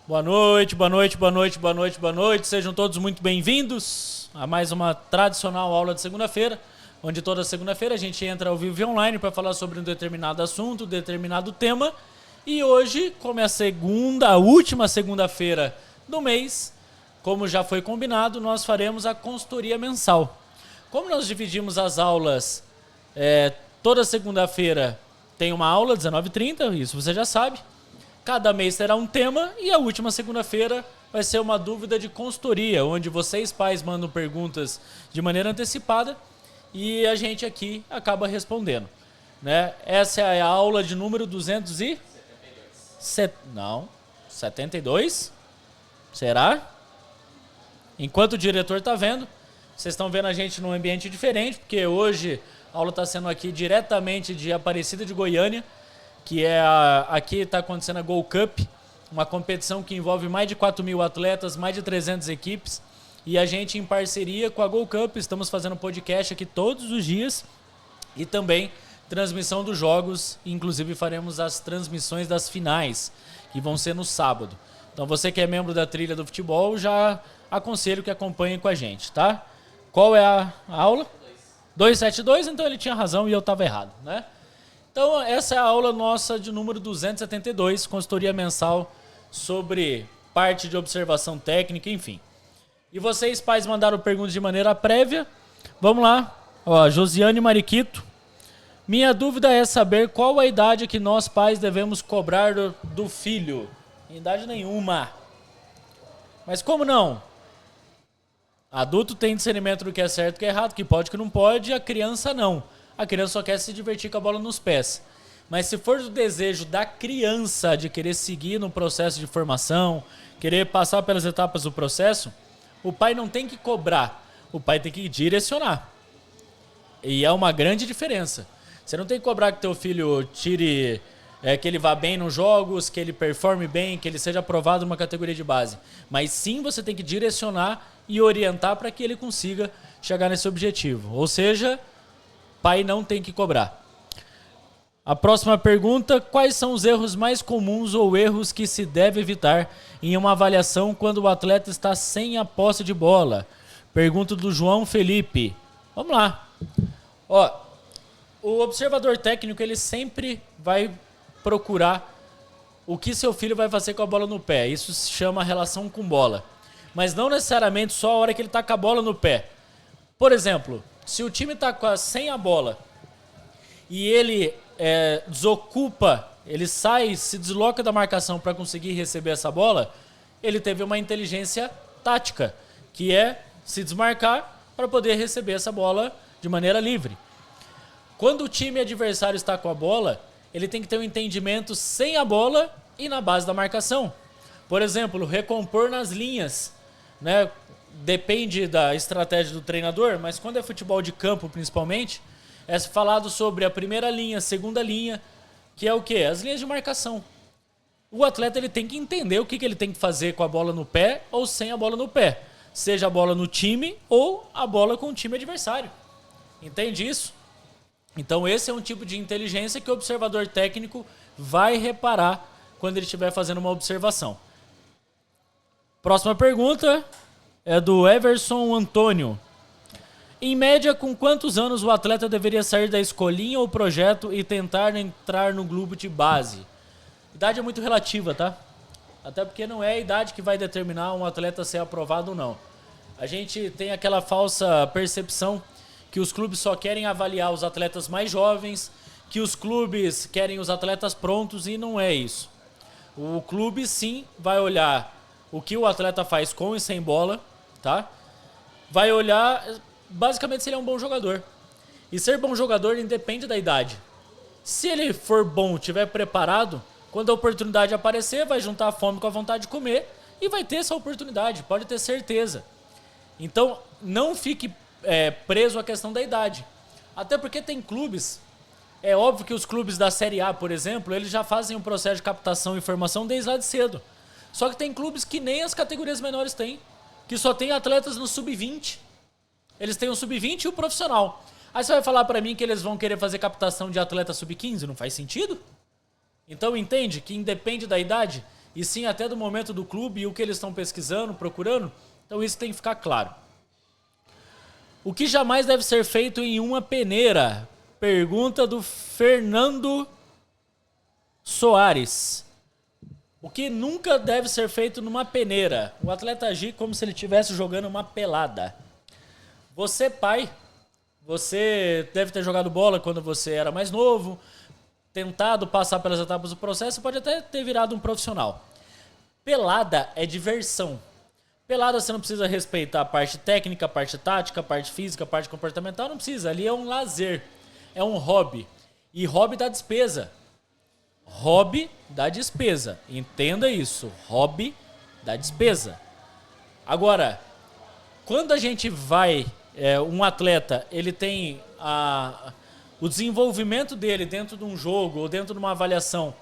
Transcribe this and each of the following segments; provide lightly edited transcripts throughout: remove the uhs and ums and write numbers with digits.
Boa noite, boa noite, boa noite, boa noite, boa noite. Sejam todos muito bem-vindos a mais uma tradicional aula de segunda-feira, onde toda segunda-feira a gente entra ao vivo e online para falar sobre um determinado assunto, um determinado tema. E hoje, como é a última segunda-feira do mês, como já foi combinado, nós faremos a consultoria mensal. Como nós dividimos as aulas, toda segunda-feira tem uma aula, 19h30, isso você já sabe. Cada mês terá um tema e a última segunda-feira vai ser uma dúvida de consultoria, onde vocês pais mandam perguntas de maneira antecipada e a gente aqui acaba respondendo, né? Essa é a aula de número 72? Será? Enquanto o diretor está vendo, vocês estão vendo a gente num ambiente diferente, porque hoje a aula está sendo aqui diretamente de Aparecida de Goiânia, que aqui está acontecendo a Gold Cup, uma competição que envolve mais de 4.000 atletas, mais de 300 equipes, e a gente, em parceria com a Gold Cup, estamos fazendo podcast aqui todos os dias e também transmissão dos jogos, inclusive faremos as transmissões das finais, que vão ser no sábado. Então você que é membro da trilha do futebol, já aconselho que acompanhe com a gente, tá? Qual é a aula? 272, então ele tinha razão e eu estava errado, né? Então, essa é a aula nossa de número 272, consultoria mensal sobre parte de observação técnica, enfim. E vocês, pais, mandaram perguntas de maneira prévia. Vamos lá. Ó, Josiane Mariquito. Minha dúvida é saber qual a idade que nós, pais, devemos cobrar do filho. Idade nenhuma. Mas como não? Adulto tem discernimento do que é certo e do que é errado, que pode e que não pode, a criança não. A criança só quer se divertir com a bola nos pés. Mas se for do desejo da criança de querer seguir no processo de formação, querer passar pelas etapas do processo, o pai não tem que cobrar, o pai tem que direcionar. E é uma grande diferença. Você não tem que cobrar que teu filho tire, que ele vá bem nos jogos, que ele performe bem, que ele seja aprovado numa categoria de base. Mas sim, você tem que direcionar e orientar para que ele consiga chegar nesse objetivo. Ou seja, pai não tem que cobrar. A próxima pergunta: quais são os erros mais comuns ou erros que se deve evitar em uma avaliação quando o atleta está sem a posse de bola? Pergunta do João Felipe. Vamos lá. Ó, o observador técnico, ele sempre vai procurar o que seu filho vai fazer com a bola no pé. Isso se chama relação com bola. Mas não necessariamente só a hora que ele está com a bola no pé. Por exemplo, se o time está sem a bola e ele desocupa, ele se desloca da marcação para conseguir receber essa bola, ele teve uma inteligência tática, que é se desmarcar para poder receber essa bola de maneira livre. Quando o time adversário está com a bola, ele tem que ter um entendimento sem a bola e na base da marcação. Por exemplo, recompor nas linhas, né? Depende da estratégia do treinador, mas quando é futebol de campo principalmente, é falado sobre a primeira linha, a segunda linha, que é o quê? As linhas de marcação. O atleta, ele tem que entender o que ele tem que fazer com a bola no pé ou sem a bola no pé. Seja a bola no time ou a bola com o time adversário. Entende isso? Então esse é um tipo de inteligência que o observador técnico vai reparar quando ele estiver fazendo uma observação. Próxima pergunta é do Everson Antônio. Em média, com quantos anos o atleta deveria sair da escolinha ou projeto e tentar entrar no clube de base? Idade é muito relativa, tá? Até porque não é a idade que vai determinar um atleta ser aprovado ou não. A gente tem aquela falsa percepção que os clubes só querem avaliar os atletas mais jovens, que os clubes querem os atletas prontos, e não é isso. O clube sim vai olhar o que o atleta faz com e sem bola, tá? Vai olhar basicamente se ele é um bom jogador. E ser bom jogador independe da idade. Se ele for bom, estiver preparado, quando a oportunidade aparecer, vai juntar a fome com a vontade de comer e vai ter essa oportunidade, pode ter certeza. Então, não fique preso à questão da idade. Até porque tem clubes, é óbvio que os clubes da Série A, por exemplo, eles já fazem um processo de captação e formação desde lá de cedo. Só que tem clubes que nem as categorias menores têm, que só tem atletas no sub-20. Eles têm o sub-20 e o profissional. Aí você vai falar pra mim que eles vão querer fazer captação de atleta sub-15? Não faz sentido? Então entende que independe da idade. e sim até do momento do clube e o que eles estão pesquisando, procurando. Então isso tem que ficar claro. O que jamais deve ser feito em uma peneira? Pergunta do Fernando Soares. O que nunca deve ser feito numa peneira? O atleta agir como se ele estivesse jogando uma pelada. Você, pai, você deve ter jogado bola quando você era mais novo, tentado passar pelas etapas do processo, pode até ter virado um profissional. Pelada é diversão. Pelada você não precisa respeitar a parte técnica, a parte tática, a parte física, a parte comportamental, não precisa. Ali é um lazer, é um hobby. E hobby dá despesa. Hobby dá despesa. Entenda isso. Hobby dá despesa. Agora, quando a gente vai, um atleta, ele tem o desenvolvimento dele dentro de um jogo ou dentro de uma avaliação,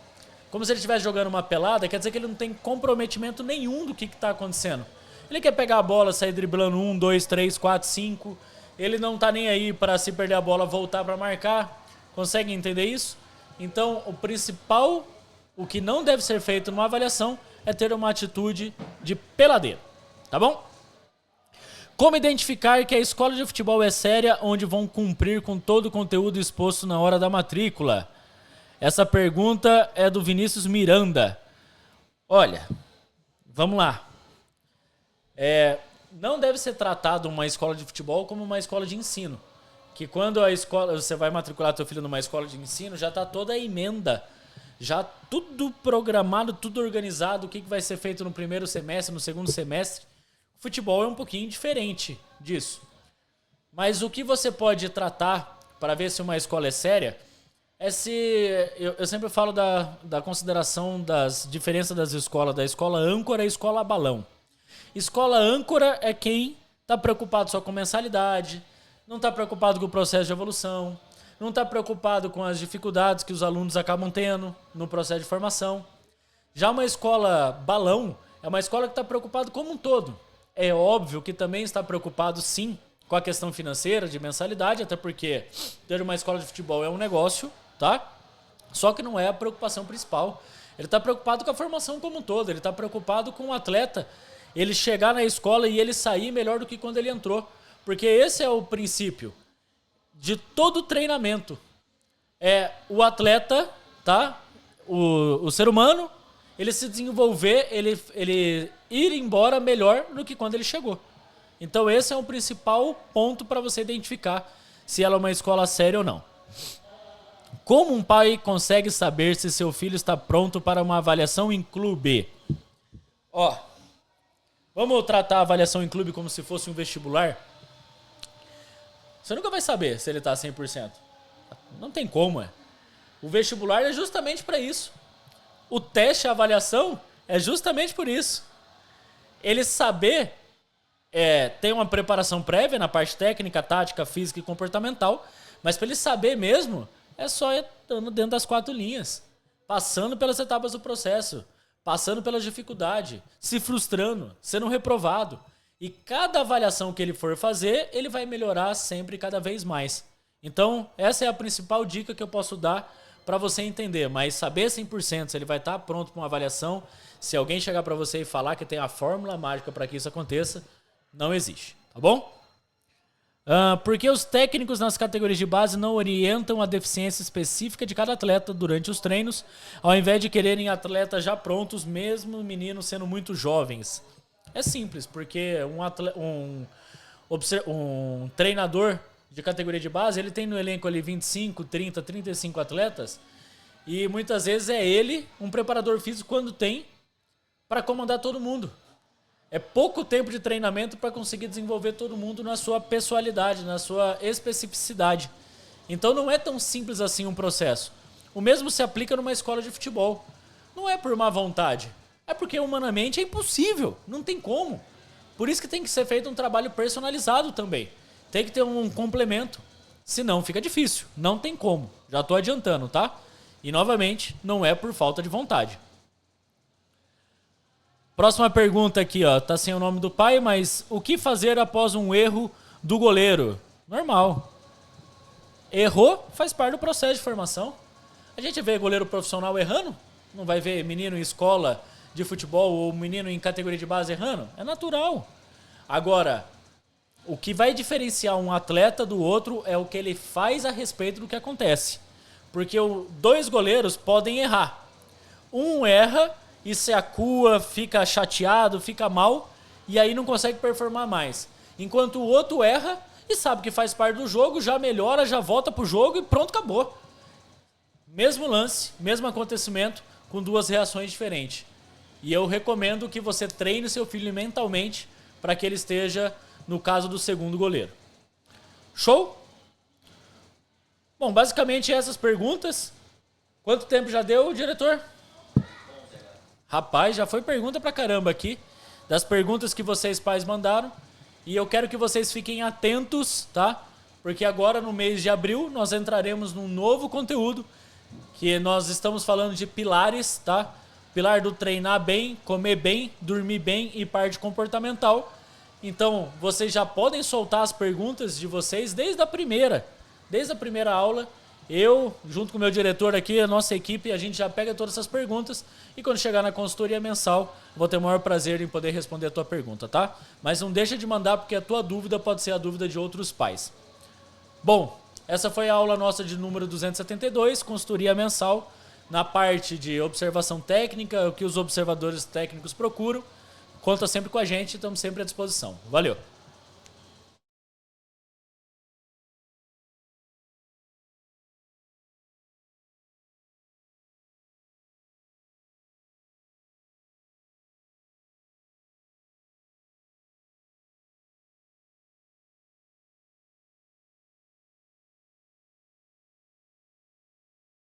como se ele estivesse jogando uma pelada, quer dizer que ele não tem comprometimento nenhum do que está acontecendo. Ele quer pegar a bola, sair driblando 1, 2, 3, 4, 5. Ele não tá nem aí para, se perder a bola, voltar para marcar. Consegue entender isso? Então, o principal, o que não deve ser feito numa avaliação é ter uma atitude de peladeiro. Tá bom? Como identificar que a escola de futebol é séria, onde vão cumprir com todo o conteúdo exposto na hora da matrícula? Essa pergunta é do Vinícius Miranda. Olha, vamos lá. Não deve ser tratado uma escola de futebol como uma escola de ensino. Que quando você vai matricular teu filho numa escola de ensino, já está toda a emenda, já tudo programado, tudo organizado, o que vai ser feito no primeiro semestre, no segundo semestre. O futebol é um pouquinho diferente disso. Mas o que você pode tratar para ver se uma escola é séria é se... Eu sempre falo da consideração das diferenças das escolas, da escola âncora e escola balão. Escola âncora é quem está preocupado só com mensalidade, não está preocupado com o processo de evolução, não está preocupado com as dificuldades que os alunos acabam tendo no processo de formação. Já uma escola balão é uma escola que está preocupada como um todo. É óbvio que também está preocupado, sim, com a questão financeira, de mensalidade, até porque ter uma escola de futebol é um negócio, tá? Só que não é a preocupação principal. Ele está preocupado com a formação como um todo, ele está preocupado com o atleta, ele chegar na escola e ele sair melhor do que quando ele entrou. Porque esse é o princípio de todo treinamento. É o atleta, tá? O ser humano, ele se desenvolver, ele ir embora melhor do que quando ele chegou. Então esse é o principal ponto para você identificar se ela é uma escola séria ou não. Como um pai consegue saber se seu filho está pronto para uma avaliação em clube? Vamos tratar a avaliação em clube como se fosse um vestibular? Você nunca vai saber se ele está 100%. Não tem como, O vestibular é justamente para isso. O teste, a avaliação, é justamente por isso. Ele saber, tem uma preparação prévia na parte técnica, tática, física e comportamental, mas para ele saber mesmo, é só estando dentro das 4 linhas, passando pelas etapas do processo, passando pela dificuldade, se frustrando, sendo reprovado. E cada avaliação que ele for fazer, ele vai melhorar sempre cada vez mais. Então, essa é a principal dica que eu posso dar para você entender. Mas saber 100% se ele vai estar pronto para uma avaliação, se alguém chegar para você e falar que tem a fórmula mágica para que isso aconteça, não existe. Tá bom? Por que os técnicos nas categorias de base não orientam a deficiência específica de cada atleta durante os treinos, ao invés de quererem atletas já prontos, mesmo meninos sendo muito jovens? É simples, porque um treinador de categoria de base, ele tem no elenco ali 25, 30, 35 atletas, e muitas vezes é ele, um preparador físico, quando tem, para comandar todo mundo. É pouco tempo de treinamento para conseguir desenvolver todo mundo na sua pessoalidade, na sua especificidade. Então não é tão simples assim um processo. O mesmo se aplica numa escola de futebol. Não é por má vontade. É porque humanamente é impossível. Não tem como. Por isso que tem que ser feito um trabalho personalizado também. Tem que ter um complemento. Senão fica difícil. Não tem como. Já estou adiantando, tá? E novamente, não é por falta de vontade. Próxima pergunta aqui, tá sem o nome do pai, mas o que fazer após um erro do goleiro? Normal. Errou, faz parte do processo de formação. A gente vê goleiro profissional errando? Não vai ver menino em escola de futebol ou o menino em categoria de base errando? É natural. Agora, o que vai diferenciar um atleta do outro é o que ele faz a respeito do que acontece. Porque dois goleiros podem errar. Um erra e se acua, fica chateado, fica mal e aí não consegue performar mais. Enquanto o outro erra e sabe que faz parte do jogo, já melhora, já volta pro jogo e pronto, acabou. Mesmo lance, mesmo acontecimento, com duas reações diferentes. E eu recomendo que você treine seu filho mentalmente para que ele esteja no caso do segundo goleiro. Show? Bom, basicamente essas perguntas. Quanto tempo já deu, diretor? Rapaz, já foi pergunta pra caramba aqui. Das perguntas que vocês pais mandaram. E eu quero que vocês fiquem atentos, tá? Porque agora no mês de abril nós entraremos num novo conteúdo. Que nós estamos falando de pilares, tá? Pilar do treinar bem, comer bem, dormir bem e parte comportamental. Então, vocês já podem soltar as perguntas de vocês desde a primeira aula. Eu, junto com o meu diretor aqui, a nossa equipe, a gente já pega todas essas perguntas e quando chegar na consultoria mensal, vou ter o maior prazer em poder responder a tua pergunta, tá? Mas não deixa de mandar porque a tua dúvida pode ser a dúvida de outros pais. Bom, essa foi a aula nossa de número 272, consultoria mensal, na parte de observação técnica, o que os observadores técnicos procuram. Conta sempre com a gente, estamos sempre à disposição. Valeu!